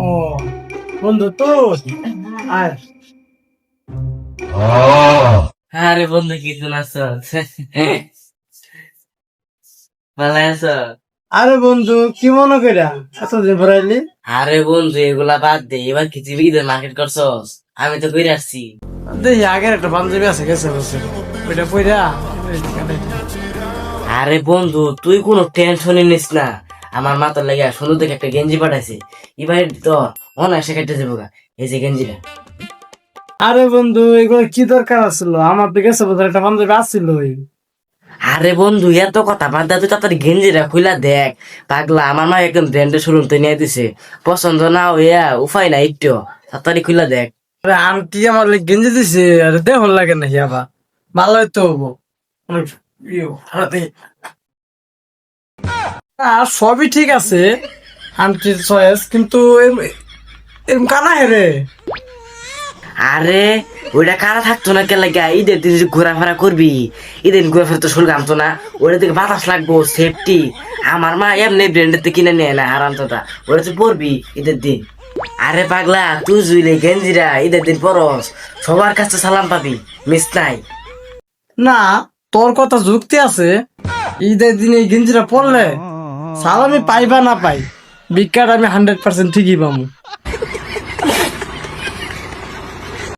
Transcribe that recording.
ও বন্ধু তো আর আরে বন্ধু কিছু না ভালো আছো? আরে বন্ধু কি মনে কইরা এতদিন ভরাইলি? আরে বন্ধু এগুলা বাদ দে, এবার কিছু ঈদের মার্কেট করছস? আমি তো কইরা আসছি। দেখি আগের একটা পাঞ্জাবি আছে গেছে বছর ওইটা পইরা আরে বন্ধু তুই কোনো টেনশনই নিস না, আমার মা তোর লাগে সুন্দর দেখে একটা গেঞ্জি পাঠাইছে। এবার তো অনায়াসে কেটে যাবো গা। এই যে গেঞ্জিটা। আরে বন্ধু এগুলো কি দরকার আছিল? আমার তো গেছে বছর একটা পাঞ্জাবি আসছিল আরে বন্ধু এত কথা বাদ দে, তুই তাড়াতাড়ি গেঞ্জিটা খুইলা দেখ। পাগলা, আমার মা একদম ব্র্যান্ডের শোরুম তো নিয়ে দিছে। পছন্দ না হইয়া উপায় না, একটু তাড়াতাড়ি খুইলা দেখ। আরে আন্টি আমার লাগে গেঞ্জি দিছে, আরে দেখুন লাগে না আবার ভালোই তো হবো অনেক আর সবই ঠিক আছে আন্টির চয়েস, কিন্তু এরকম কানা হেরে। আরে ওইটা কারা থাকতো না কে লাগে, ঈদের দিন যদি ঘোরাফেরা করবি, ঈদের দিন ঘোরাফেরা তো শরীর ঘামতো না। ওটা থেকে বাতাস লাগবো, সেফটি। আমার মা এমনি ব্র্যান্ডের থেকে কিনে নেয় না হারান্তটা। ওটা তুই পরবি ঈদের দিন। আরে পাগলা, তুই জুইলে গেঞ্জিরা ঈদের দিন পরস, সবার কাছে সালাম পাবি, মিস নাই। না, তোর কথা যুক্তি আছে। ঈদের দিনে এই গেঞ্জিটা পরলে সালামি পাই বা না পাই, ভিক্ষাটা আমি 100% ঠিকই পাবো।